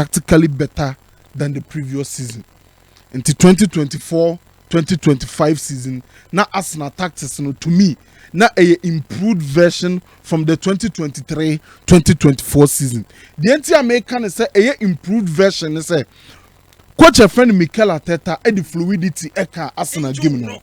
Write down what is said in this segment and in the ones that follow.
tactically better than the previous season. In the 2024-2025 season, na Arsenal tactics to me na a improved version from the 2023-2024 season. The entire American is a improved version is a coach a friend Mikel Arteta and the fluidity eka Arsenal game now.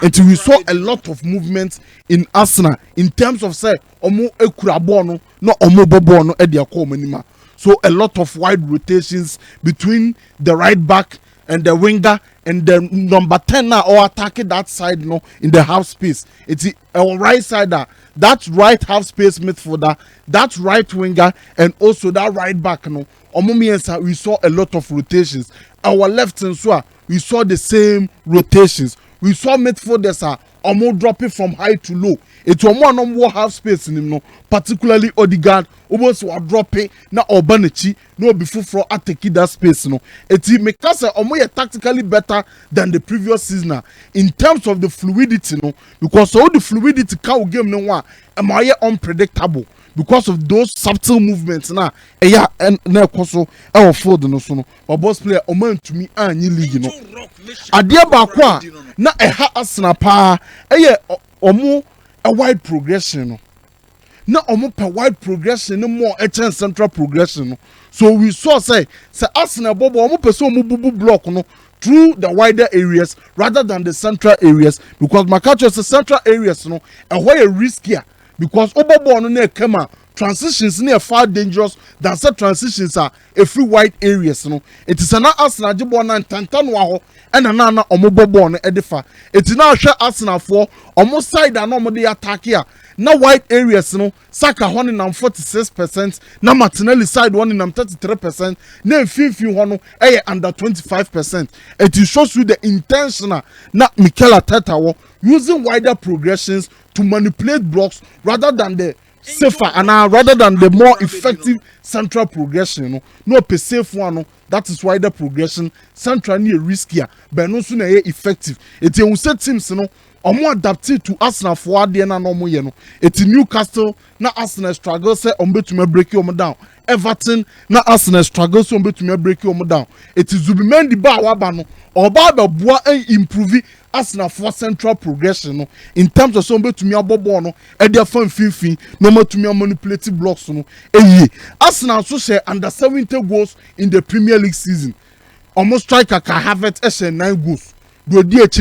And we saw a lot of movement in Arsenal in terms of say omo ekurabono no omo bobono e dia ko manima. So a lot of wide rotations between the right back and the winger and the number 10 now or attacking that side in the half space. It's our right side that right half space midfielder, that right winger and also that right back we saw a lot of rotations. Our left and so we saw the same rotations. We saw midfielders almost dropping from high to low. It was more half space in him, particularly Odegaard. Almost were dropping na Obanechi no before for attacking that space. It makes us almost tactically better than the previous season in terms of the fluidity. Because all the fluidity cow game am unpredictable. Because of those subtle movements now, and now also our fold no so no. But boss player oman to me any league Adia bakwa na Arsenal pa omo a wide progression na omo per wide progression no more central progression. So we saw say Arsenal bobo omo person omo bubu block through the wider areas rather than the central areas, because Makacho the central areas and why a riskier. Because Obobo no kema transitions near far dangerous than such transitions are a few wide areas. It is an Arsenal jibona and tantanwa and anana omobobo no edifa. It is now share Arsenal for almost side and normally attack here. Now wide areas Saka 146%, na Martinelli side 133%, na Fifi under 25%. It shows you the intentional na Mikel Arteta using wider progressions to manipulate blocks rather than the safer and rather than the more effective central progression. No per safe one. That is wider progression. Central near riskier, but no sooner effective. It will set teams more adapted to Arsenal for the na normal It's Newcastle na Arsenal struggle say to me break you down. Everton na Arsenal struggle so to me break you down. It is Zubimendi ba wabano or ba boa improve Arsenal for central progression in terms of somebody to me abobo no e dey fan fifi no more to me manipulative blocks Arsenal so share under 70 goals in the Premier League season. Almost striker can have it 9 goals.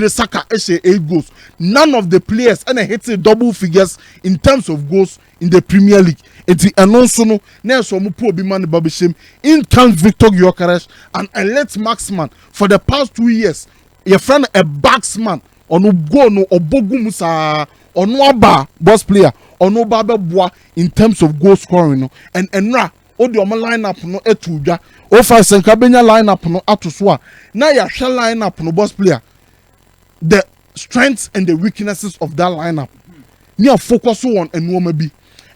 Saka 8 goals. None of the players hit double figures in terms of goals in the Premier League. It's Alonso Nelson Mupo Bimani Babishim in comes Victor Gyökeres, an elite marksman for the past 2 years. Your friend a batsman or no go no obogu musa or no aba boss player or no baba bois in terms of goal scoring and enra odi omo lineup no etuja o fa senkabenya lineup no atoswa na ya hwe lineup no boss player the strengths and the weaknesses of that lineup near focus on enwoma bi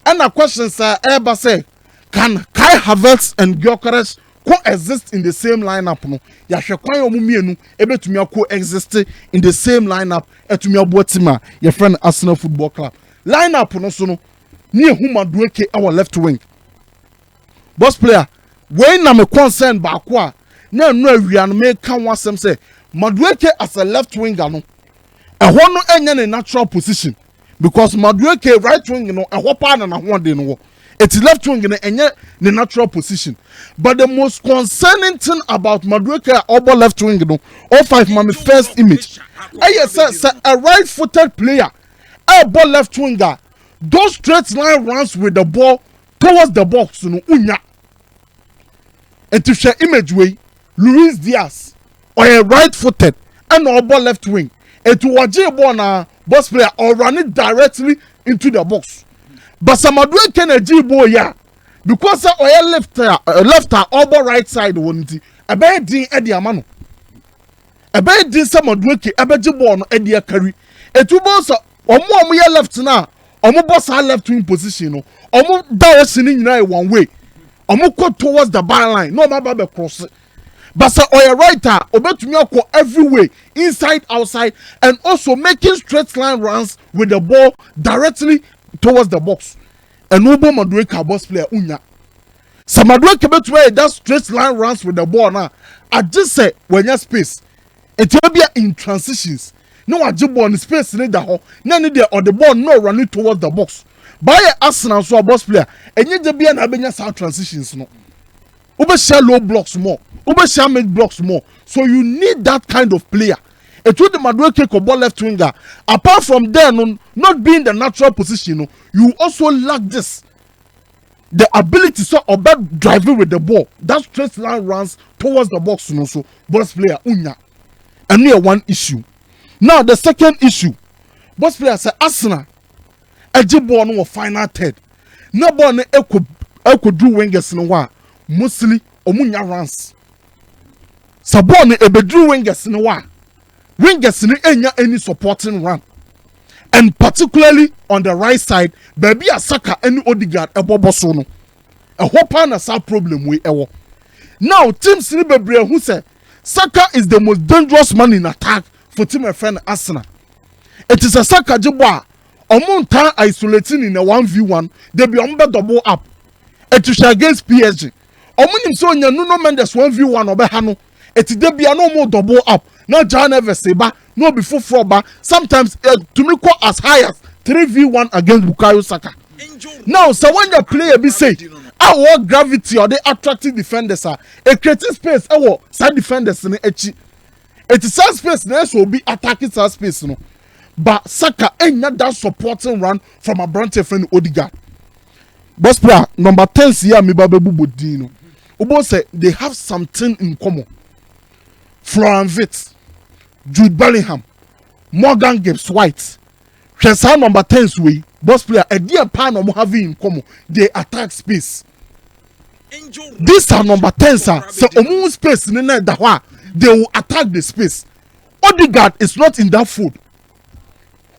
and a question sir eba say can Kai Havertz and Gyökeres coexist in the same lineup no ya hwe kwan omu mienu ebetumi coexist in the same lineup etumi abotima your friend Arsenal Football Club lineup no so no near Madueke our left wing boss player when na me concern ba kwa na no awian me kan wasem say Madueke as a left winger no ehwo no enya ne natural position because Madueke right wing no ehwo pa na ho de no it's left wing no enya ne natural position, but the most concerning thing about Madueke obo left wing no 05 my first image say a right-footed player a ball left winger those straight line runs with the ball towards the box no unya. And to share image way, Luis Diaz or a right-footed and or ball left wing. And to watch a ball na boss player or run it directly into the box. But some Madueke can a G-ball ya because or a left or ball right side won't it. A bad din Eddie Amano. A bad din some Madueke a bad ball no Eddie carry. A two balls or more left now. Or more boss left wing position or more direction in one way. Omuko towards the byline, no matter cross. But sir, or a writer, obetumiyako every way, inside, outside, and also making straight line runs with the ball directly towards the box. And Obo Madueke boss player unya. Madueke betumi that straight line runs with the ball now. I just say when you space, it will be in transitions. No, I just ball in space in the hole. None of the ball no running towards the box. By Arsenal so a boss player, and you just be an abenya sound transitions no. Ube share low blocks more. Ube share mid blocks more. So you need that kind of player. It would the Madueke ball left winger. Apart from there, no, not being the natural position, no, you also lack this. The ability so about driving with the ball. That straight line runs towards the box, you know, so boss player unya. And near one issue. Now the second issue, boss player say Arsenal, a ball no final third. No ball ne echo do wingers no wa mostly omunya runs. Sabon ne ebedru wingers no wa wingers ne enya any supporting run. And particularly on the right side, baby a Saka any Odegaard a bobo no. A hopa na sa problem we ewo. Now teams ni bebre who say Saka is the most dangerous man in attack for team a friend Arsenal. It is a Saka jibo omunta isolating in a 1v1, they be ombe double up. It is against PSG. Omunim so nya Nuno Mendes 1v1 obeha no. It dey be no more double up. Now John ever say ba no before 4 ba sometimes to me call as high as 3v1 against Bukayo Saka. Now so when the player be say our gravity or the attractive defenders are a creating space our side defenders in echi. It is that space na so be attacking that space no. But Saka ain't not that supporting run from a branch friend Odegaard. Boss player number 10 here me babebu bodino. Ubo say they have something in common. Florian Wirtz, Jude Bellingham, Morgan Gibbs White. Chesa number 10's way. Boss player a dear pan of having in common. They attack space. These are number 10s sir. So omu space in the they will attack the space. Odegaard is not in that food.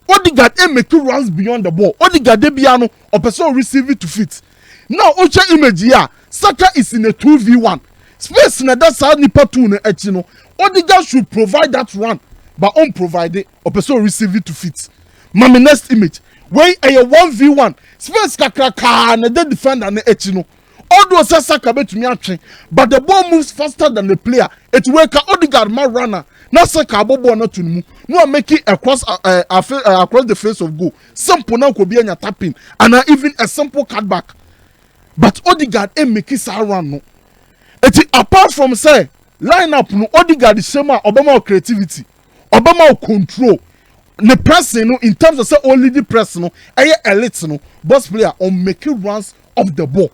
Odegaard make 2 runs beyond the ball. Odegaard debiano or person receive it to fit. Now Ocha image here. Saka is in a 2v1. Space na that side nipa 2 na echino. Odegaard should provide that run, but unprovide it or person receive it to fit. Mami next image. When a 1v1 space kakraka na the defender na echino. Although Saka bet me action, but the ball moves faster than the player. It wake Odegaard man runner. Now Saka bobo not to move. No make it across the face of goal. Simple now could be a tapping and even a simple cutback. But Odegaard ain't make it run no. It apart from say line up no Odegaard is same Obama creativity, Obama control. The pressing no in terms of say only the press no, elite no, boss player on making runs off the ball.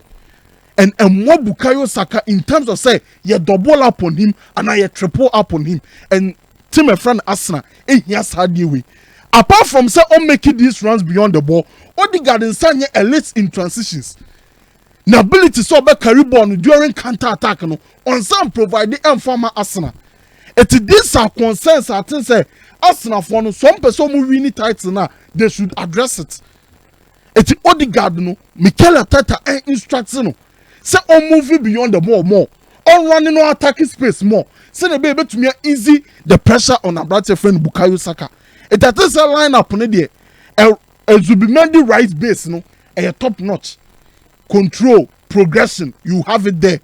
And more Bukayo Saka in terms of say you double up on him and I triple up on him and team a friend Arsenal here's hard way. Apart from say on making these runs beyond the ball, Odegaard inside elite in transitions. The ability so be carry ball during counter attack no on some provide the farmer Arsenal. It these are concerns I think say Arsenal for no some person who win title now they should address it. It Odegaard no Mikel Arteta instructs no. Say on moving beyond the ball more, on running on attacking space more. Say they be able to make easy the pressure on a brother friend Bukayo Saka. It is a lineup on there. A Zubimendi right base no, a top notch. Control, progression, you have it there.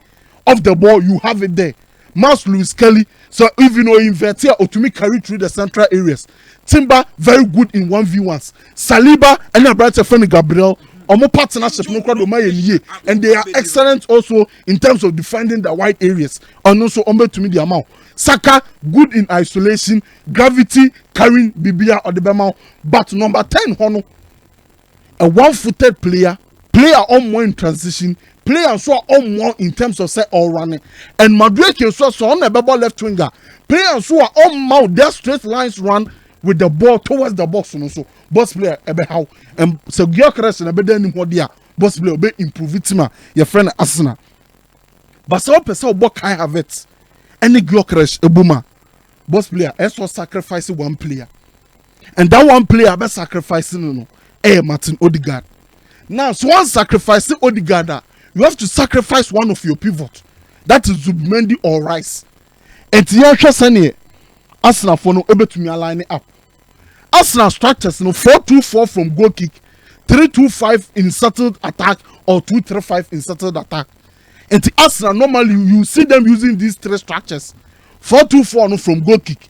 Off the ball, you have it there. Mouse Lewis Kelly, so even though invert here or to me carry through the central areas. Timber very good in 1v1s. Saliba and a brother friend Gabriel. Omo partnership no kwado maye and they are excellent also in terms of defending the wide areas and also ombe to me the amount. Saka good in isolation, gravity carrying Bibia or the Bemau, but number 10 hono a one-footed player on more in transition, player so on more in terms of say all running, and Madueke so on a ball left winger, player so on more their straight lines run with the ball towards the box and also boss player ebe how and so Gyökeres and ebe then what dia boss player be improve it your friend Arsenal. But so person what kind have it any Gyökeres ebuma boss player also sacrificing one player and that one player be sacrificing no Martin Odegaard. Now so one sacrificing Odegaard you have to sacrifice one of your pivot that is Zubimendi or Rice and here Arsenal for no able to me align it up. Arsenal structures no 4-2-4 from goal kick, 3-2-5 in settled attack or 2-3-5 in settled attack. And Arsenal normally you see them using these three structures. 4-2-4 no from goal kick.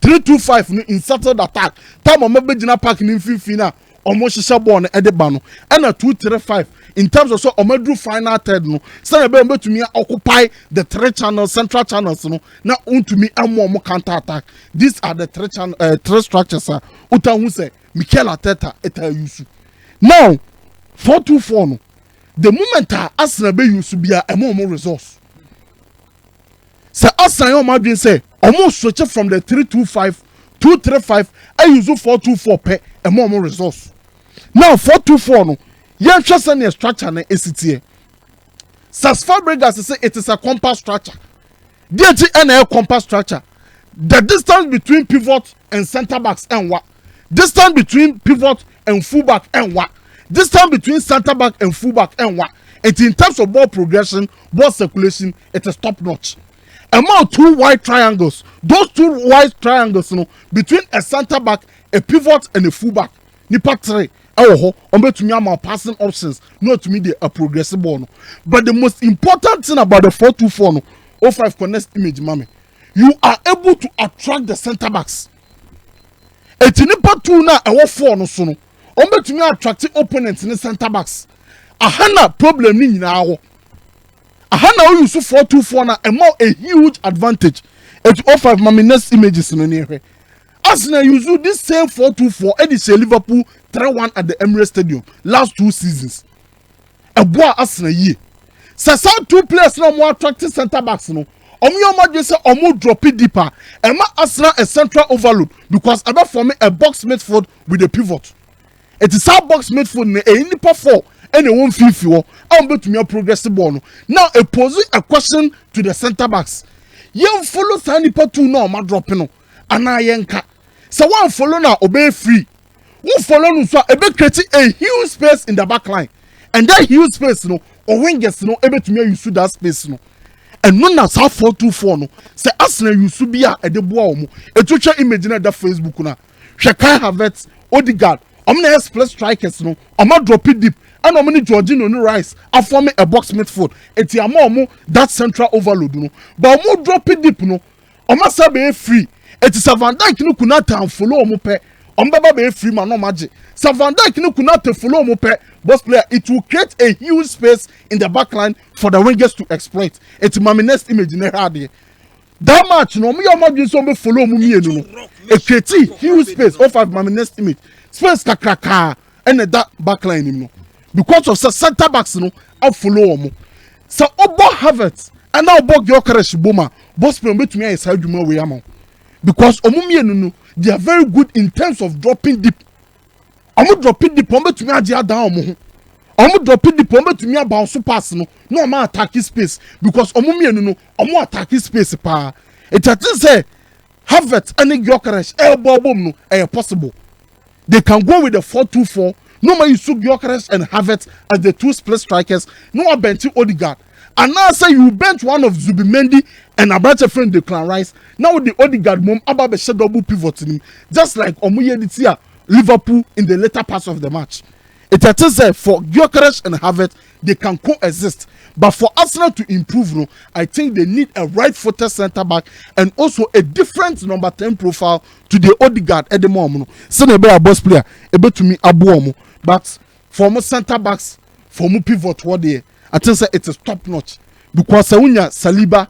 3-2-5 no inserted attack. Time omebe jina park ni mfimfina omo hihye ball no ede ba no. And a 2-3-5 in terms of so omedru final third no. Say be betumi occupy the three channels, central channels no. Na untumi amo counter attack. These are the three structures uta hu say Mikel Arteta eta use. Now 4-2-4 no. The moment Arsenal be use bia e more resource. So Arsenal imagine say almost switch from the 3-2-5 2-3-5 I use 4-2-4 pe e more resource. Now 4-2-4 no yen hwe say structure na esitie. Sas Fabregas say it is a compact structure. DT na compact structure. The distance between pivot and center backs and what? Distance between pivot and fullback and what? Distance between center back and fullback and what? And in terms of ball progression, ball circulation, it is top notch. Among two wide triangles, those two wide triangles, you know, between a center back, a pivot, and a fullback. Nipa three. To me, my passing options, not to me they a progressive ball. No. But the most important thing about the 4-2-4, no, 05 connect image, mommy, you are able to attract the center backs. Et nipa two na e 4 no so no. To me attract opponents in the center backs. Ahana problem ni nyina ho. Ahana we use 4-2-4 na a huge advantage. Et 05 mami next images no near. Arsenal use this same 4-2-4 and it's Liverpool 3-1 at the Emirates Stadium last 2 seasons. A boy Arsenal ye. So some 2 players no more attractive center backs no. Omo just say omo drop it deeper. Emma Arsenal a central overload because about for me a box midfield with a pivot. It is our box midfield ne e nipa 4 and a 150 I'm bet to me a progressive ball. Now a pose a question to the center backs. You follow nipa 2 no ma dropping no. Ana yenka. So one follow now obey free. Who follow no so e be create a huge space in the back line. And that huge space no or wingers no able to me use that space no. And no na sa 4-2-4 no. Say Arsenal use be a de boa omo. E to check image na da Facebook na. Hwe Kai Havertz, Odegaard, omna split strikers no. Omo drop it deep. And omni Jorginho no Rice a form a box midfield. Eti omo that central overload no. But omo drop it deep no. Omo say be free. It is a Van Dijk no kunata and follow omo pe. Ombaba be free man no magic. So Van Dijk no kunata follow omo pe. Boss player, it will create a huge space in the back line for the wingers to exploit. It's my next image in the that match, no, me imagine some follow me, no. It creates huge space. Of my next image, space kakraka and that back line, no. Because of center backs, no, I follow me. So Obo Havertz and now Bog Gyökeres Boma, boss player to me is how you know we am. Because Omumi no, they are very good in terms of dropping deep. I'm dropping the pombe to me adia down. I'm dropping the pombe to me about so pass no. No man attack his space because no I'm attack his space pa. It has say Havertz and Gyökeres elbow boom no are possible. They can go with the 4-2-4. No man you suit Gyökeres and Havertz as the 2 split strikers. No one bench Odegaard. And now say you bench one of Zubimendi and Abrache friend Declan Rice. Now the Odegaard mom about the double pivot in him. Just like Omuye Ditia Liverpool in the later parts of the match. It has said for Gyökeres and Havertz they can coexist, but for Arsenal to improve, no, I think they need a right-footed centre back and also a different number 10 profile to the Odegaard at the moment. So they be a boss player, able to me abuomo, but for more centre backs, for more pivot, what they, I think say it is top notch because Sawunya Saliba.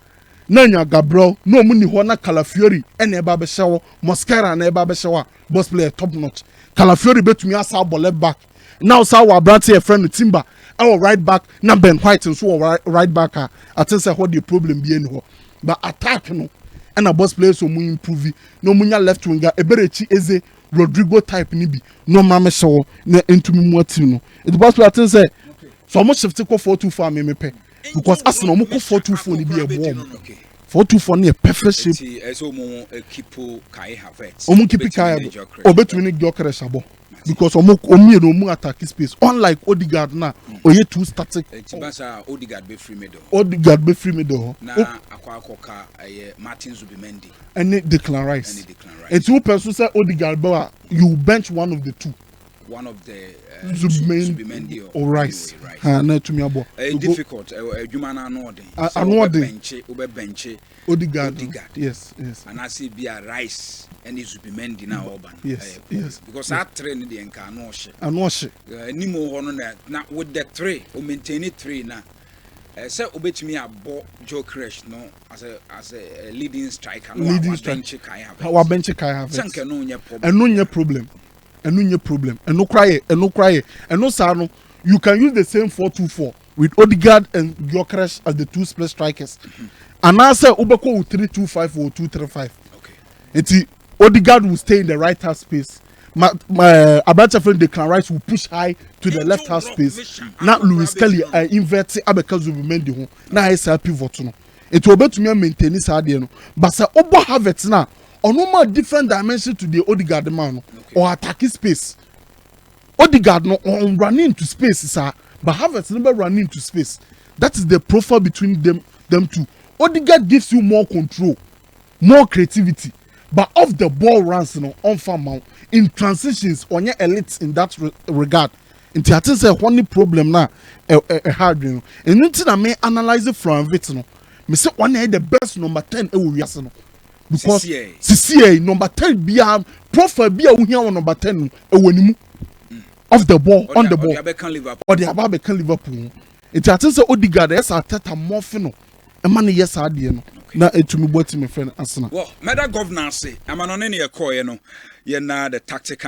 Nanya Gabriel, no money Juana Calafiori, and Eba Beshaw, Mosquera and Eba Beshaw, boss player top notch. Calafiori bet me as our left back. Now, Sawa Branty, a friend with Timber, our right back, now Ben White and so right back. I think what the problem be in but attack no, and a boss player so muy improve. No munya left winger, a berechi eze Rodrigo type nibi, no mama show, into me more team. It boss player thing say, so much of take 4-2-4 me pay. Because Arsenal mo 4-2-4 ni be a bomb. 4-2-4 ni a perfect shape. Eso mo keep Kai Havertz. Omo keep Kai. Obetumi Gyökeres abo. Because omo no mu attack space. Unlike Odegaard na, oye too static. Tibasa Odegaard be free middle. Odegaard be free middle. Na akwa Martin Zubimendi. And Declan Rice. And two person say Odegaard you bench one of the two. one of the Zubimendi or Rice. Na to me abo. Difficult. Juma na no den. Bench. Odegaard. Yes. And I see be a Rice and Zubimendi na Oban. Yes. Because I train the enka no she. Anoche. Ni mo hono na with the 3 o maintain it 3 na. Say obetimi abo Joe Crash no as a leading striker no bench Kai have. Our bench Kai have. Sanke no nya problem. And no nya problem. And no cry. And no sano. You can use the same 4-2-4 with Odegaard and Gyökeres as the 2 split strikers. And now say Ubeko with 3-2-5 or 2-3-5. Okay. It's Odegaard will stay in the right half space. My Abacha friend Declan Rice will push high to the left half space. Now Louis Kelly invert Abeka Zubimendi ho. Now I say pivot no. It will be to me maintain this idea no. But say Obo have it now. On no more different dimension to the Odegaard man or attacking space. Odegaard no on running into space sir, but Havertz never running into space. That is the profile between them two. Odegaard gives you more control, more creativity, but off the ball runs on farm mount in transitions on your elites in that regard. Inti ati say one problem na hard you know. And nothing I may analyze it from it no. Me say one the best number 10 e we no. Because CCA number 10 be a profile be a here on number 10 e wonimu. Off the ball, on the ball. Or the Ababe can Liverpool. It's a sense of Odegaard, yes, I tell more fino. A man, yes, I did. Now, it to me, what my friend Asana. Well, Meda governance, I'm on any coin, you know, the tactical.